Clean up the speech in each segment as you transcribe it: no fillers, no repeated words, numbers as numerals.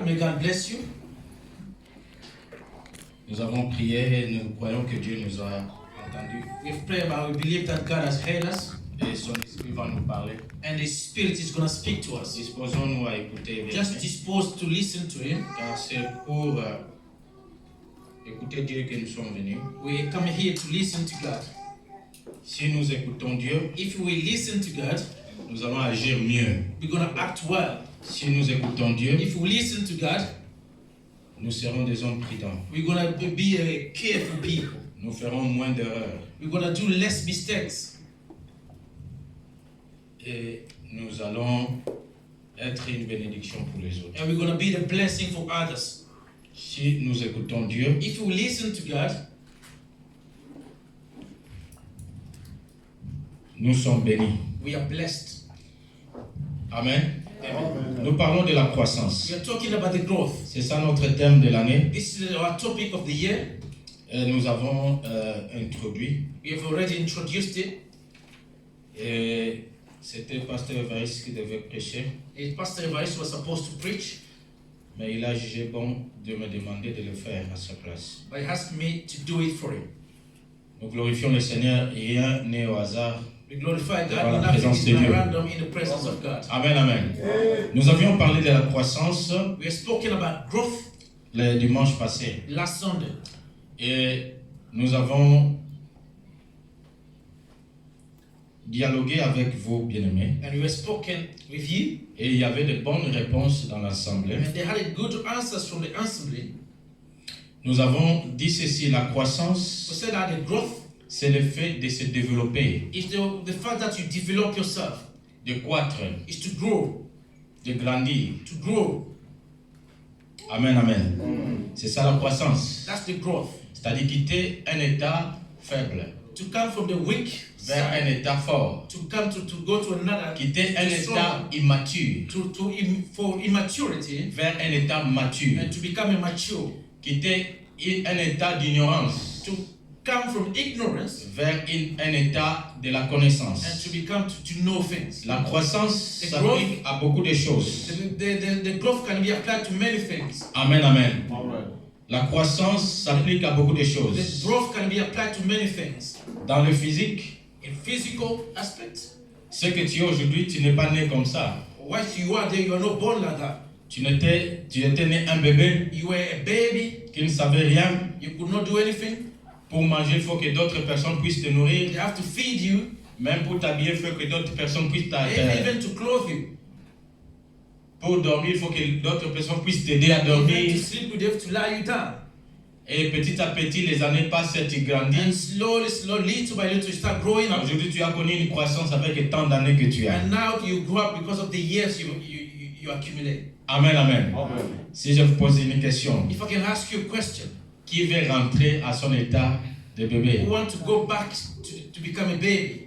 May God bless you. Nous avons prié et nous croyons que Dieu nous a entendus. We've prayed about, we believe that God has heard us, Et son esprit va nous parler. and His Spirit is going to speak to us. Disposons-nous à écouter. Just dispose to listen to Him. Car c'est pour écouter Dieu que nous sommes venus. We come here to listen to God. Si nous écoutons Dieu, If we listen to God, nous allons agir mieux. we're going to act well. Si nous écoutons Dieu, If we listen to God, nous serons des hommes prudents. we're going to be a careful people. Nous ferons moins d'erreurs. We're going to do less mistakes. Et nous allons être une bénédiction pour les autres. And we're going to be the blessing for others. Si nous écoutons Dieu, If we listen to God, nous sommes bénis. we are blessed. Amen. Amen. Nous parlons de la croissance. We are talking about the growth. C'est ça notre thème de l'année. This is our topic of the year. Et nous avons introduit. We have already introduced it. Et c'était Pasteur Evariste qui devait prêcher. And Pastor Evariste was supposed to preach, Mais il a jugé bon de me demander de le faire à sa place. but he asked me to do it for him. Nous glorifions le Seigneur, rien n'est au hasard. We glorify Devant God, la nothing présence is de Dieu. random in the presence of God. Amen, amen. Nous avions parlé de la croissance We have spoken about growth le dimanche passé. last Sunday. Et nous avons dialogué avec vous, bien-aimés. And we have spoken with you, Et il y avait de bonnes réponses dans l'assemblée. and they had good answers from the assembly. Nous avons dit ceci, la We croissance, said that the growth c'est le fait de se développer, is the fact that you develop yourself, de croître, is to grow, de grandir. to grow. Amen, amen. C'est ça la croissance. That's the growth. C'est-à-dire quitter un état faible To come from the weak vers un side, état fort. to come to go to another, Quitter un to état strong, immature for immaturity, vers un état mature. and to become a mature, Quitter un état d'ignorance to come from ignorance vers un état de la and connaissance. to become to know things. La croissance The s'applique à beaucoup de choses. The growth can be applied to many things. Amen, amen. La croissance s'applique à beaucoup de The choses. growth can be applied to many things. Dans le physique, In physical aspects, ce que tu es aujourd'hui, tu n'es pas né comme ça. once you are there, you are not born like that. Tu étais né un bébé You were a baby, qui ne savait rien. you could not do anything. Pour manger, il faut que d'autres personnes puissent te nourrir. They have to feed you, Même pour t'habiller, il faut que d'autres personnes puissent and t'habiller. even to clothe you. Pour dormir, il faut que d'autres personnes puissent t'aider à Even dormir. to sleep, they have to lie you down. Et petit à petit, les années passent et tu grandis. And slowly, little by little, you start growing up. Aujourd'hui, tu as connu une croissance avec tant d'années que tu as. And now you grow up because of the years you accumulate. Amen, amen. Si je vous pose une question, If I can ask you a question, qui veut rentrer à son état de bébé? who want to go back to become a baby?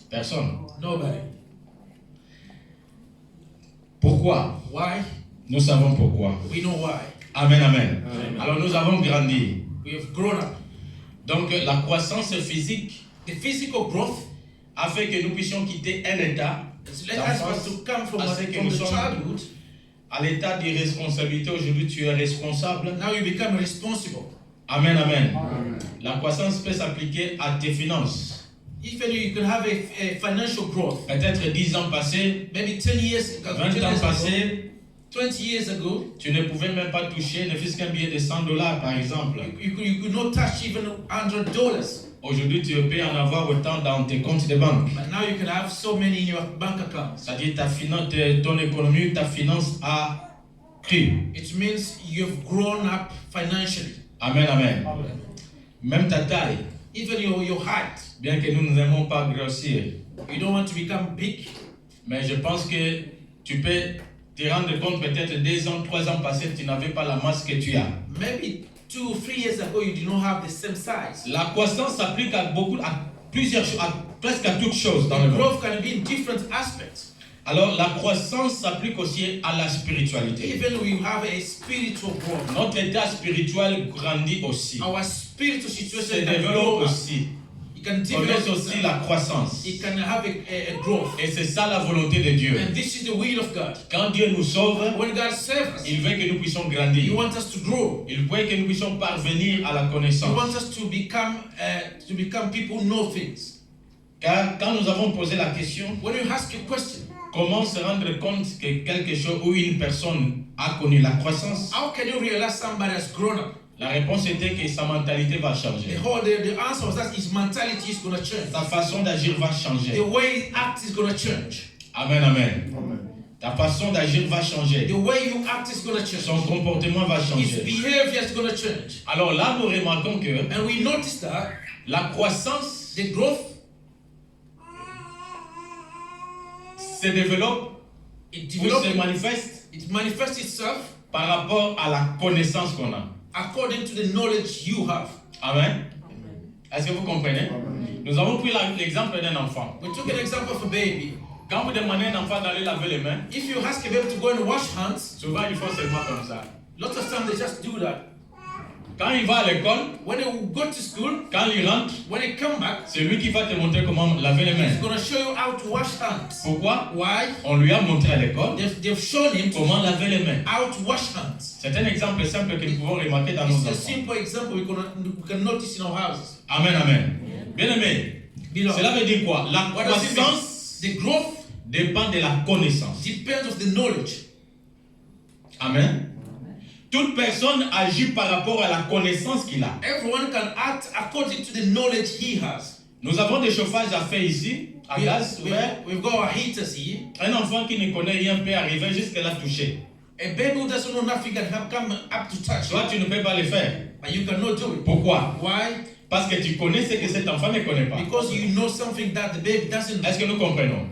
Personne. Nobody. Pourquoi? Why? Nous savons pourquoi. We know why. Amen, amen. Alors nous avons grandi. We have grown up. Donc la croissance physique The physical growth a fait que nous puissions quitter un état let us to come from the childhood. à l'état d'irresponsabilité. Aujourd'hui, tu es responsable. Now you become responsible. Amen, amen. La croissance peut s'appliquer à tes finances. Even you can have a financial growth. Peut-être 10 ans passés, Maybe 10 years ago, 20 ans passés, 20 years ago, tu ne pouvais même pas toucher ne fût-ce qu'un billet de $100 par exemple. you could not touch even $100. Aujourd'hui, tu peux en avoir autant dans tes comptes de banque. But now you can have so many in your bank accounts. C'est-à-dire ton économie, ta finance a cru. It means you've grown up financially. Amen, amen. Même ta taille, Even your height. bien que nous n'aimons pas grossir, You don't want to become big. mais je pense que tu peux te rendre compte peut-être 2 ans, 3 ans passés, tu n'avais pas la masse que tu as. Maybe 2 or 3 years ago you did not have the same size. La croissance s'applique à plusieurs choses, presque à toutes choses dans The le monde. growth can be in different aspects. Alors la croissance s'applique aussi à la spiritualité. Even we have a spiritual growth. Notre état spirituel grandit aussi. Our spiritual Se situation can développe grow up. aussi. He can develop connaissent aussi himself. la croissance. He can have a growth. Et c'est ça la volonté de Dieu. And this is the will of God. Quand Dieu nous sauve, When God saves us, il veut que nous puissions He grandir. wants us to grow. Il veut que nous puissions parvenir à la He connaissance. wants us to become people who know things. Car quand nous avons posé la question, When you ask a question, comment se rendre compte que quelque chose ou une personne a connu la croissance, how can you realize somebody has grown up? la réponse était que sa mentalité va changer. The answer was that his mentality is going to change. Sa façon d'agir va changer. The way he acts is going to change. Amen, amen. Ta façon d'agir va changer. The way you act is going to change. Son comportement va His changer. behavior is going to change. Alors là, nous remarquons que And we notice that la croissance the growth, se développe it ou se develops, manifeste it manifests itself par rapport à la connaissance qu'on a. according to the knowledge you have. Amen. Est-ce que vous comprenez? Nous avons pris l'exemple d'un enfant. We took an example of a baby. Quand vous demandez à un enfant d'aller laver les mains, If you ask a baby to go and wash hands, souvent ils font seulement comme ça. lots of times they just do that. Quand il va à l'école, When they go to school, quand il rentre, when they come back, c'est lui qui va te montrer comment laver les he's mains. going to show you how to wash hands. Pourquoi? Why? On lui a montré à l'école They've shown him comment laver les mains. how to wash hands. C'est un exemple simple que nous pouvons remarquer dans nos It's a enfants. simple example we can notice in our houses. Amen, amen. Bien aimé, Beloved, cela veut dire quoi? La what does it mean? croissance The growth dépend de la connaissance. depends on the knowledge. Amen. Toute personne agit par rapport à la connaissance qu'il a. Everyone can act according to the knowledge he has. Nous avons des chauffages à faire ici, à gaz ouvert. We've got our heaters here. Un enfant qui ne connaît rien peut arriver jusqu'à la toucher. A baby who doesn't know nothing can have come up to touch Toi, tu ne peux pas le faire. but you cannot do it. Pourquoi? Why? Parce que tu connais ce que cet enfant ne connaît pas. Because you know something that the baby doesn't know. Est-ce que nous comprenons?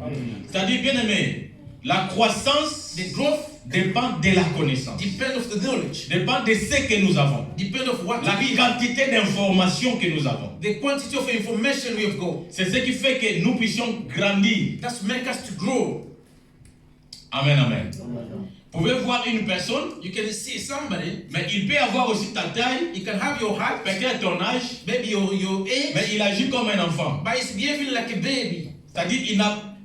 C'est-à-dire, bien aimé, la croissance The growth dépend de la connaissance. depends of the knowledge. Dépend de ce que nous avons. Depends of what La we have. quantité d'informations que nous avons. The quantity of information we have got. C'est ce qui fait que nous puissions grandir. That's make us to grow. Amen, amen. Vous pouvez voir une personne, You can see somebody, mais il peut avoir aussi ta taille, you can have your height, peut-être ton âge, maybe your age, mais il agit comme un enfant. but it's behaving like a baby. C'est-à-dire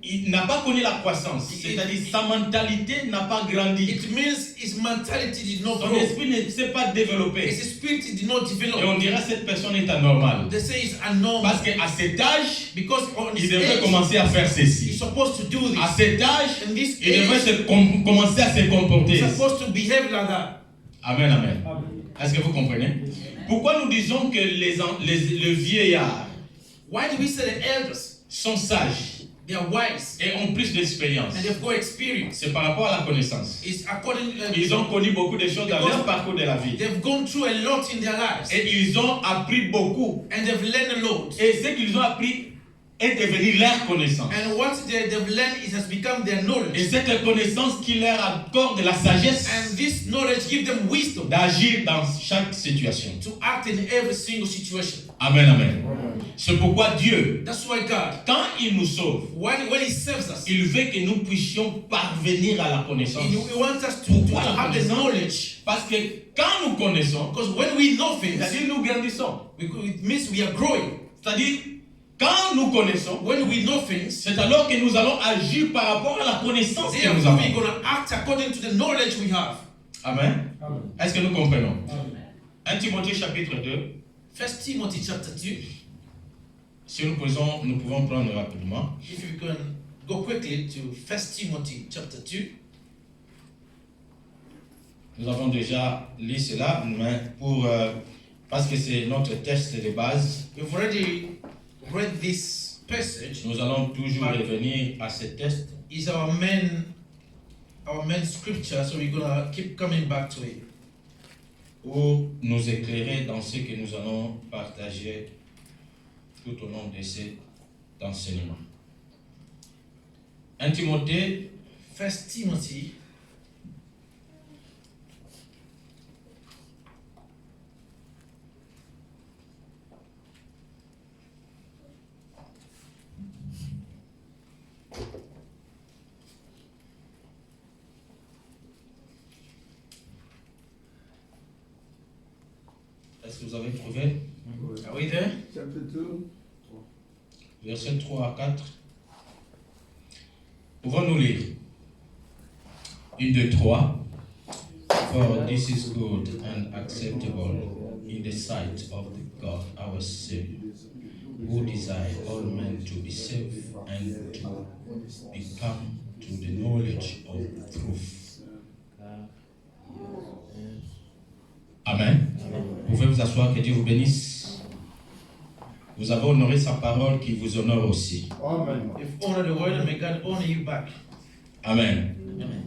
il n'a pas connu la croissance. C'est-à-dire sa mentalité n'a pas grandi. It means his mentality did not Son grow. esprit ne s'est pas développé. His spirit did not Et develop. on dirait que cette personne est anormale. They say it's abnormal Parce qu'à cet âge, because on il his devrait age, commencer à faire he's ceci. supposed to do À this. cet âge, In this il devrait age, commencer à se comporter. he's supposed to behave like that. Amen, amen. Est-ce que vous comprenez? Pourquoi nous disons que les vieillards Why do we say the elders? sont sages They are wise et ont plus d'expérience? and they've got experience. C'est par rapport à la connaissance. It's according. Ils ont connu beaucoup de choses dans Because leur parcours de la vie. they've gone through a lot in their lives Et ils ont appris beaucoup. and they've learned a lot. Et ce qu'ils ont appris est devenu leur connaissance. And what they've learned, it has become their Et knowledge. cette connaissance qui leur accorde la sagesse And this knowledge gives them wisdom d'agir dans chaque situation. to act in every single situation. Amen, amen. C'est pourquoi Dieu, That's why God, quand il nous sauve, when He saves us, il veut que nous puissions parvenir à la connaissance. He wants us to have the knowledge. Parce que quand nous connaissons, Because when we know things, c'est-à-dire nous grandissons. it means we are growing. C'est-à-dire, quand nous connaissons, When we know things, c'est alors que nous allons agir par rapport à la connaissance que nous therefore we're avons. going to act according to the knowledge we have. Amen. Est-ce que nous comprenons? 1 Timothée chapitre 2. 1 Timothy chapter 2. Si nous pouvons prendre rapidement. If you can go quickly to 1 Timothy chapter 2. Nous avons déjà lu cela, mais parce que c'est notre texte de base, We've already read this passage. nous allons toujours revenir à ce texte. Is our main scripture, so we're gonna keep coming back to it. Pour nous éclairer dans ce que nous allons partager tout au long de cet enseignement. 1 Timothée, 1 Timothy est-ce que vous avez trouvé? Are we there? Chapter 2. versets 3 à 4. Pouvons-nous lire 1, 2, 3. For this is good and acceptable in the sight of God our Savior, who desire all men to be saved and to become to the knowledge of truth. Amen. Vous pouvez vous asseoir, que Dieu vous bénisse. Vous avez honoré sa parole qui vous honore aussi. Amen. You've honored the word and may God honor you back. Amen. Amen.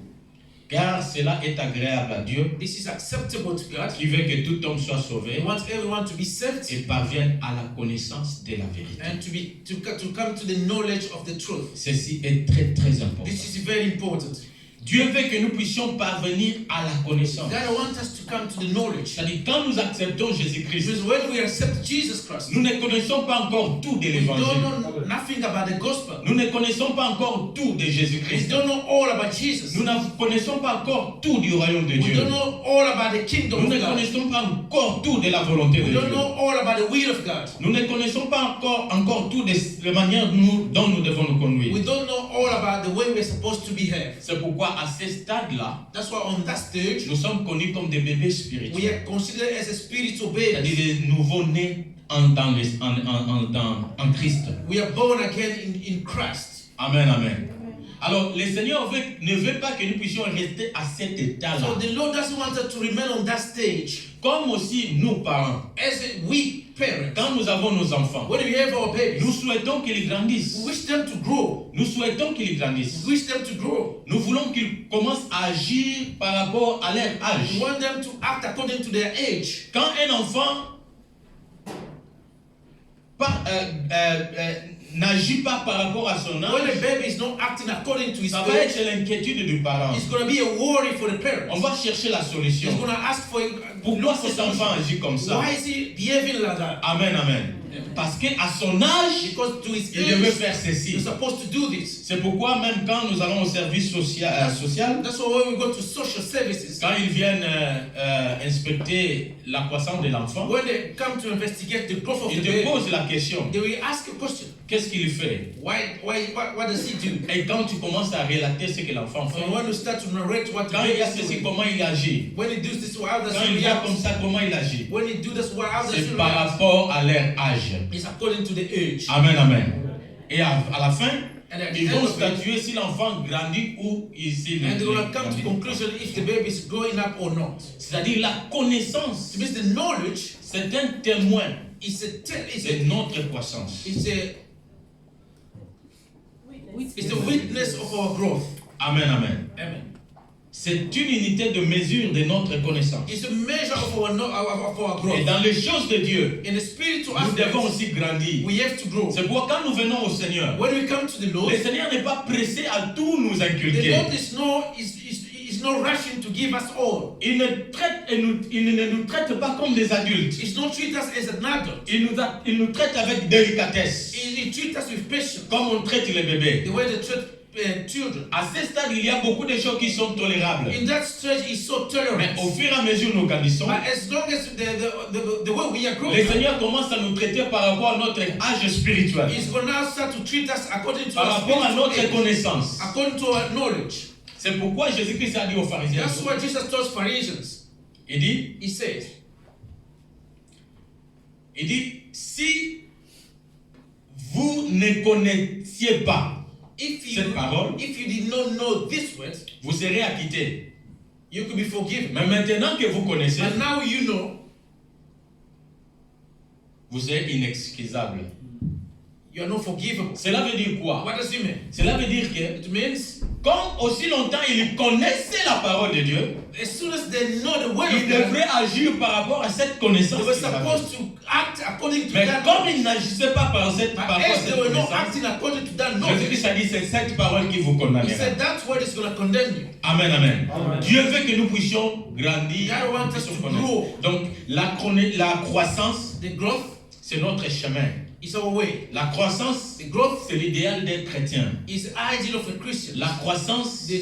Car cela est agréable à Dieu, This is acceptable to God. qui veut que tout homme soit sauvé He wants everyone to be saved et parvienne à la connaissance de la vérité. and to come to the knowledge of the truth. Ceci est très très important. This is very important. Dieu veut que nous puissions parvenir à la connaissance. God wants us to come to the knowledge. C'est-à-dire quand nous acceptons Jésus-Christ, Because when we accept Jesus Christ, nous ne connaissons pas encore tout de we l'évangile. don't know nothing about the gospel. Nous ne connaissons pas encore tout de We Jésus-Christ. don't know all about Jesus. Nous ne connaissons pas encore tout du royaume de We Dieu. don't know all about the Nous kingdom of ne God. connaissons pas encore tout de la volonté de We Dieu. don't know all about the will of God. Nous ne connaissons pas encore tout de la manière dont nous devons nous conduire. We don't know all about the way we're supposed to behave. C'est pourquoi à ce stade-là, That's why on that stage, nous sommes connus comme des bébés we spirituels. are considered as a spiritual baby. C'est-à-dire des nouveaux-nés en Christ. We are born again in Christ. Amen, amen. Alors, le Seigneur ne veut pas que nous puissions rester à cet état-là. So the Lord doesn't want us to remain on that stage. Comme aussi nous, parents, As we parents, quand nous avons nos enfants, when we have our babies, nous souhaitons qu'ils grandissent. we wish them to grow. Nous souhaitons qu'ils grandissent. We wish them to grow. Nous voulons qu'ils commencent à agir par rapport à leur We âge. want them to act according to their age. Quand un enfant n'agit pas par rapport à son When âge, the baby is not acting according to his ça va age, être l'inquiétude du parent. it's going to be a worry for the parents. On va chercher la solution. He's going to ask for Pourquoi cet enfant agit comme ça? Why is he behaving like that? Amen, amen. Parce qu'à son âge, Because to his il devait age, faire ceci. you're supposed to do this. C'est pourquoi même quand nous allons au service social, That's why when we go to social services, quand ils viennent inspecter la croissance de l'enfant, when they come to investigate the growth of ils the te baby, posent la question, they will ask a question. qu'est-ce qu'il fait? What does he do? Et quand tu commences à relater ce que l'enfant fait, And when you start to narrate what the quand baby il y a is ceci, doing, comment il agit? when he does this, how does Quand he il vient comme react? ça, comment il agit? When he do this, how does he C'est par react? rapport à leur âge. It's according to the age. Amen, amen. Et à la fin, And at the ils end vont of it, statuer si l'enfant grandit ou s'il and ne they're going to come to grandit the pas. conclusion if the baby is growing up or not. C'est-à-dire la connaissance, It means the knowledge c'est un témoin is de notre croissance. it's the witness of our growth. Amen, amen. Amen. C'est une unité de mesure de notre connaissance. It's a measure of our Et growth. dans les choses de Dieu, In the spiritual nous devons aspect, aussi grandir. we have to grow. C'est pourquoi quand nous venons au Seigneur, When we come to the Lord, le Seigneur n'est pas pressé à tout nous the inculquer. Lord is not rushing to give us all. Il ne nous traite pas comme des adultes. He's not treat us as an adult. Il nous traite avec délicatesse, He treats us with patience, comme on traite les bébés. the way they treat children. À ce stade, il y a beaucoup de choses qui sont tolérables. In that stage, he's so Mais tolerant. au fur et à mesure que nous grandissons, But as long as the way we are le growing, Seigneur commence à nous traiter par rapport à notre âge spirituel, he's going to now start to treat us according to par our rapport à spiritual notre age, connaissance. according to our knowledge. C'est pourquoi Jésus-Christ a dit aux pharisiens, That's what Jesus told Pharisees. il He said, si vous ne connaissiez pas cette parole, if you did not know this word, vous serez acquittés. you could be forgiven. Mais maintenant que vous connaissez, But now you know, vous êtes inexcusable. you are not forgivable. Cela veut dire quoi? What does it mean? Cela veut dire que, It means comme aussi longtemps ils connaissaient la parole de Dieu, as soon as they know the word ils of God, devraient agir par rapport à cette connaissance. they were qu'ils avaient. supposed to act according to Mais that comme knowledge. ils n'agissaient pas par But rapport à as cette they were not connaissance, acting according to that knowledge, Jésus-Christ a dit c'est cette parole qui vous he condamnera. said that word is going to condemn you. Amen, amen, Amen. Dieu veut que nous puissions grandir. God wants us puissions to connaître. grow. Donc la croissance, The growth c'est notre chemin. It's our way. La croissance, The growth c'est l'idéal des chrétiens. is the ideal of a Christian. La croissance, The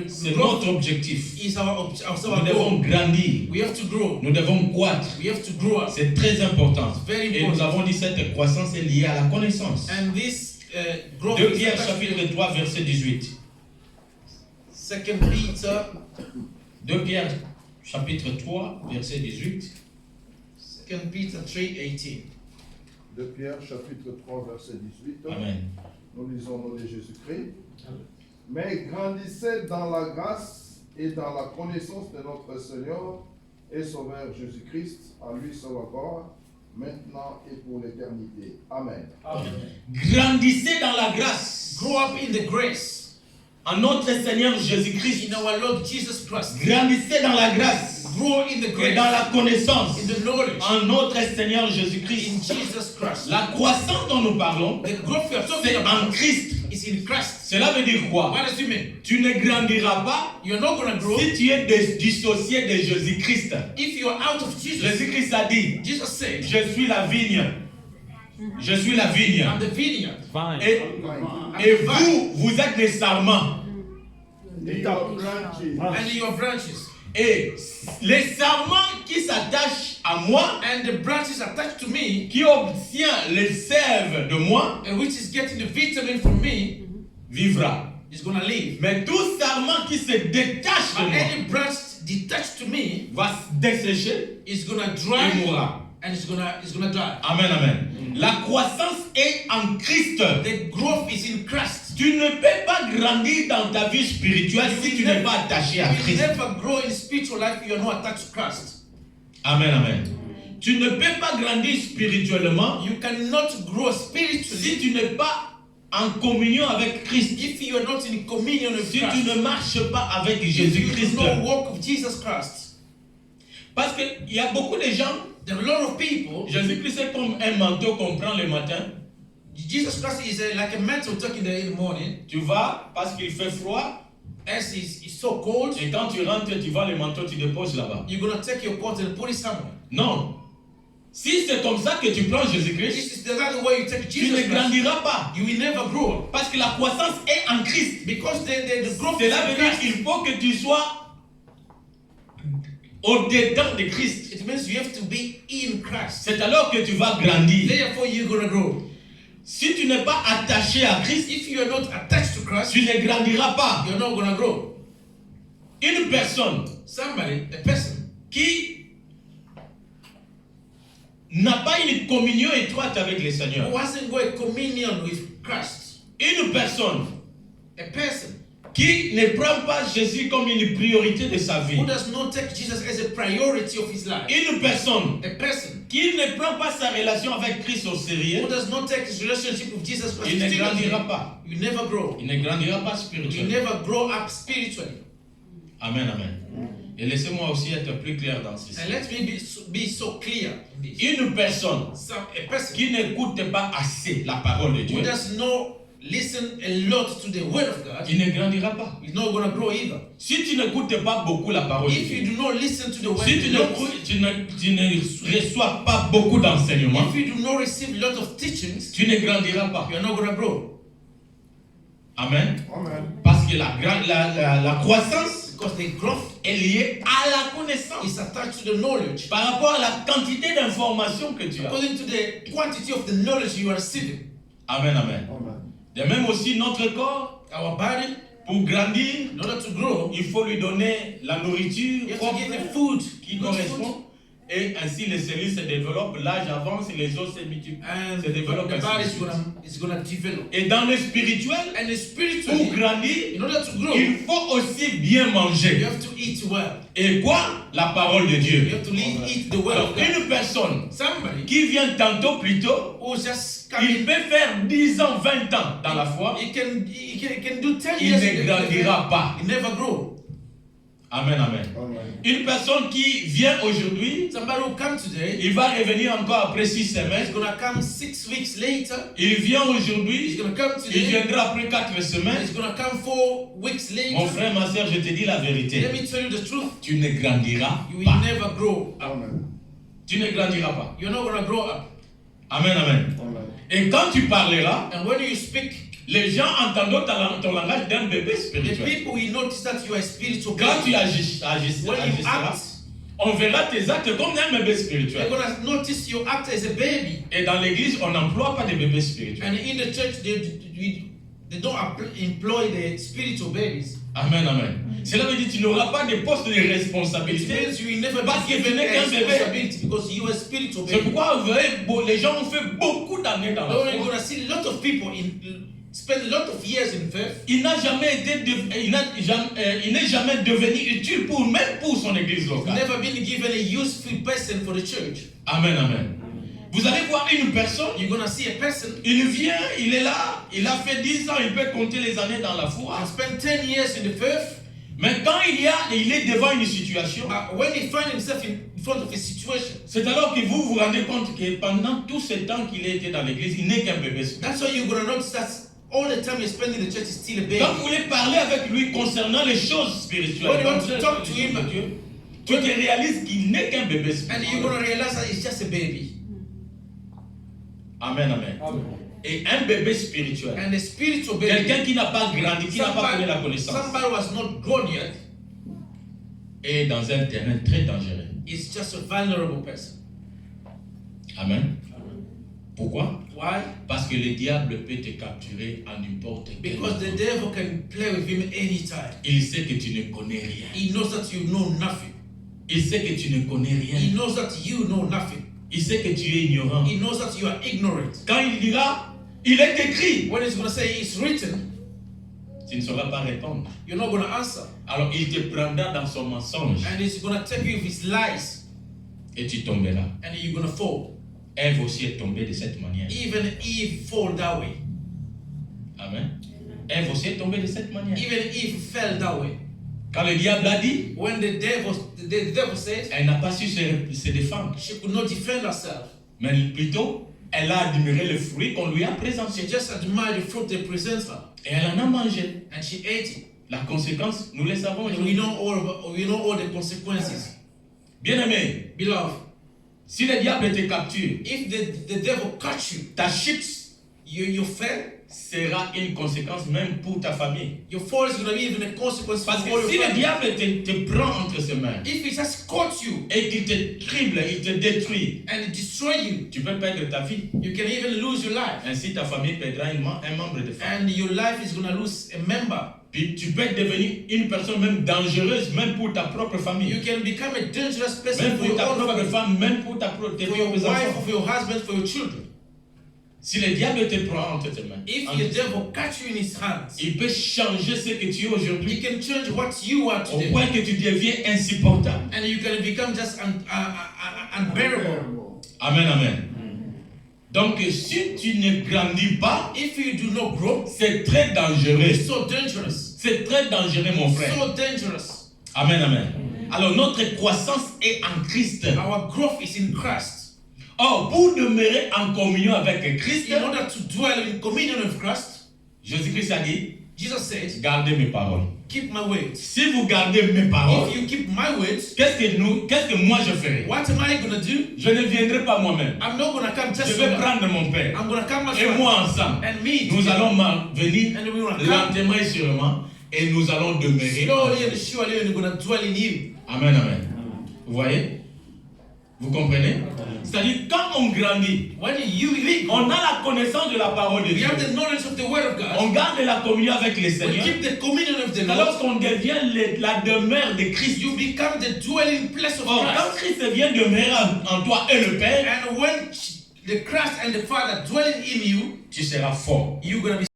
c'est growth notre objectif. is our Nous devons goal. grandir. We have to grow. Nous devons croître. We have to grow up. C'est très important. Very Et nous important. avons dit cette croissance est liée à la connaissance. And this growth 2 is Pierre attached to chapitre 3 verset 18. 2 Peter 2 Pierre chapitre 3 verset 18. 2 Peter 3:18. De Pierre, chapitre 3, verset 18. Amen. Nous lisons au nom de Jésus-Christ. Mais grandissez dans la grâce et dans la connaissance de notre Seigneur et Sauveur Jésus-Christ. À lui soit la gloire, maintenant et pour l'éternité. Amen. Grandissez dans la grâce Grow up in the grace en notre Seigneur Jésus-Christ. in our Lord Jesus Christ. Grandissez dans la grâce Grow in the et grace, dans la connaissance in the knowledge, en notre Seigneur in Jésus-Christ. Jesus Christ. La croissance dont nous parlons, The growth we are talking c'est en about Christ. is in Christ. Cela veut dire quoi? What does it mean? Tu ne grandiras pas You're not going to grow si tu es dissocié de Jésus-Christ. if you're out of Jesus. Jésus-Christ a dit, Jesus said, je suis la vigne. Je suis la vigne. I'm the vineyard. Et vous êtes des sarments. Et your branches. And your branches. Et les sarments qui s'attachent à moi, And the branches attached to me, qui obtient les sèves de moi, and which is getting the vitamin from me, vivra. is going to live. Mais tout sarment qui se détache de But moi any branch detached to me va se dessécher is going to et dry mourra. and it's going to die. Amen, amen. La croissance est en Christ. The growth is in Christ. Tu ne peux pas grandir dans ta vie spirituelle si tu n'es pas attaché à You will Christ. never grow in spiritual life if you are not attached to Christ. Amen, amen. Tu ne peux pas grandir spirituellement You cannot grow spiritually si tu n'es pas en communion avec Christ. if you are not in communion with Si tu Christ. ne marches pas avec If you Jésus-Christ. do not walk with Jesus Christ. Parce qu'il y a beaucoup de gens, There are a lot of people. Jésus-Christ est comme un manteau qu'on prend le matin. Jesus Christ is like a mantle tucked in the morning. Tu vas parce qu'il fait froid. As it's so cold, Et quand tu rentres, tu vas le manteau, tu déposes là-bas. you're going to take your coat and put it somewhere. Non. Si c'est comme ça que tu prends This Jésus-Christ, is the other way you take tu Jesus ne Christ. grandiras pas. You will never grow. Parce que la croissance est en Christ. Because the growth is Cela in veut dire Christ. qu'il faut que tu sois au-dedans de Christ. It means you have to be in Christ. C'est alors que tu vas grandir. Therefore, you're going to grow. Si tu n'es pas attaché à Christ, If you are not attached to Christ, tu ne grandiras pas. you're not going to grow. Une personne Somebody, a person, qui n'a pas une communion étroite avec le Seigneur, who hasn't got a communion with Christ, une personne a person qui ne prend pas Jésus comme une priorité de sa vie, who does not take Jesus as a priority of his life, une personne a person qui ne prend pas sa relation avec Christ au sérieux, who does not take his relationship with Jesus Christ il ne grandira seriously, pas. you never grow. Il ne grandira pas You spirituellement. never grow up spiritually. Amen, amen. Et laissez-moi aussi être plus clair dans ceci. And let me be so clear in this. Une personne A person qui n'écoute pas assez la parole de Dieu, who does not listen a lot to the word of God, il ne grandira pas. is not going to grow either. Si tu n'écoutes pas beaucoup la parole de If Dieu, you do not listen to the word, si tu ne reçois pas beaucoup d'enseignements, if you do not receive a lot of teachings, tu ne grandiras pas. you are not going to grow. Amen. Amen. Parce que la croissance Because the growth est liée à la connaissance. is attached to the knowledge. Par rapport à la quantité d'informations que tu as. According to the quantity of the knowledge you are receiving. Amen, amen. Amen. De même aussi notre corps, Our body, pour grandir, in order to grow, il faut lui donner la nourriture you have to propre give the food, qui good food, correspond. Et ainsi les cellules se développent, l'âge avance et les os se multiplient. and Se développent the ainsi body de is suite. gonna develop. Et dans le spirituel, And pour spiritually, grandir, in order to grow, il faut aussi bien you manger. have to eat well. Et quoi? La parole de You Dieu. have to eat the word Alors, of God. une personne Somebody qui vient tantôt plus tôt, who just come il in, peut faire 10 ans, 20 ans dans la foi, he can do 10 il years. ne grandira pas. He never grow. Amen, amen. Amen. Une personne qui vient aujourd'hui, Somebody who come today, il va revenir encore après 6 he's semaines. gonna come 6 weeks later. Il vient He's aujourd'hui, gonna come il today. viendra après 4 semaines. He's gonna come 4 weeks Mon later. frère, ma soeur, je te dis la Let vérité. me tell you the truth. Tu ne grandiras You will pas. never grow up. Amen. Tu ne grandiras pas. You're not gonna grow up. Amen, amen. Amen. Et quand tu parleras, And when you speak, les gens entendront ton langage d'un bébé the spirituel. people will notice that you are spiritual. Quand tu When agiras, you act, on verra tes actes comme d'un bébé spirituel. they're gonna notice you act as a baby. Et dans l'église, on n'emploie pas de bébés spirituels. And in the church, they don't employ the spiritual babies. Amen, amen. Cela veut dire que tu n'auras pas de poste de It responsabilité. means you will never Parce be que tu given n'es a qu'un bébé. responsibility because you are a spiritual C'est baby. pourquoi vous voyez, les gens ont fait beaucoup d'années dans la Now you're foi. gonna see a lot of people spend a lot of years in faith. Il n'a jamais il n'est jamais devenu utile même pour son église locale. Never been given a useful person for the church. Amen, amen. Vous allez voir une personne, You're gonna see a person il vient, il est là, il a fait 10 ans, il peut compter les années dans la foi. and spend 10 years in the faith. Mais quand il est devant une situation, When he finds himself in front of a situation, c'est alors que vous vous rendez compte que pendant tout ce temps qu'il a été dans l'église, il n'est qu'un bébé. that's why you're gonna notice that all the time you spend in the church is still a baby. Quand vous voulez parler avec lui concernant les choses spirituelles, When you want to talk to him, tu te réalises qu'il n'est qu'un bébé and you're spirituel. gonna realize that it's just a baby. Amen, amen. Et un bébé spirituel, And a spiritual baby, quelqu'un qui n'a pas grandi, qui n'a pas connu la connaissance, somebody who has not grown yet, est dans un terrain très dangereux. is just a vulnerable person. Amen. Pourquoi? Why? Parce que le diable peut te capturer à n'importe quel Because the moment. devil can play with him anytime. Il sait que tu ne connais rien. He knows that you know nothing. Il sait que tu ne connais He rien. knows that you know nothing. Il sait que tu es ignorant. He knows that you are ignorant. Quand il dira, il est écrit, When he's going to say it's written, tu ne sauras pas répondre. you're not going to answer. Alors il te prendra dans son mensonge And he's going to take you with his lies, et tu tomberas. and you're going to fall. Ève aussi est tombée de cette manière. Even Eve fall that way. Amen. Ève aussi est tombée de cette manière. Even Eve fell that way. Quand le diable a dit, When the devil says elle n'a pas su se défendre. she could not defend herself, Mais plutôt, elle a admiré le fruit qu'on lui a présenté. she just admired the fruit they present her, Et elle en a mangé. and she ate it. La conséquence, nous le savons And aujourd'hui. we know all the consequences. Bien-aimé, Beloved, si le diable te capture, if the devil catch you, ta chute you fell, sera une conséquence même pour ta famille. your fall is going to be even a consequence for Parce all que si your le family. diable te prend entre ses mains If he just caught you et qu'il te crible, il te détruit, and destroy you, tu peux perdre ta vie. you can even lose your life. Ainsi, ta famille perdra un membre de famille. And your life is going to lose a member. Puis tu peux devenir une personne même dangereuse, même pour ta propre You famille. can become a dangerous person Même for pour your ta own propre family, femme, même pour tes for your propres wife, enfants. for your husband, for your children. Si le diable te prend entre tes mains, If the devil catch you in his hands, il peut changer ce que tu es aujourd'hui he can change what you are au today. point que tu deviens insupportable. And you can become just unbearable. Amen, amen. Donc, si tu ne grandis pas, If you do not grow, c'est très dangereux. it's so dangerous. C'est très dangereux, mon frère. So dangerous. Amen, amen. Alors, notre croissance est en Christ. Our growth is in Christ. Or, pour demeurer en communion avec Christ, In order to dwell in communion with Christ, Jésus-Christ a dit, Jesus said, gardez mes paroles. keep my words. Si vous gardez mes paroles, If you keep my words, qu'est-ce que moi je ferai? what am I going to do? Je ne viendrai pas moi-même. I'm not going to come Je just vais so prendre mon Père. I'm going to come Et myself moi ensemble. and me. Nous together. allons venir And we will come lentement et sûrement et nous allons demeurer. slowly and surely, and we're going to dwell in you. Amen, amen. Vous voyez? Vous comprenez? C'est-à-dire, quand on grandit, When you live, on a la connaissance de la parole de we Dieu. have the knowledge of the Word of God. On garde la communion avec le We Seigneur. keep the communion of the Lord. Lorsqu'on devient la demeure de Christ. You become the dwelling place of Or, quand Christ. Christ vient demeurer en toi et le Père, And when the Christ and the Father dwell in you, tu seras fort. you're going to be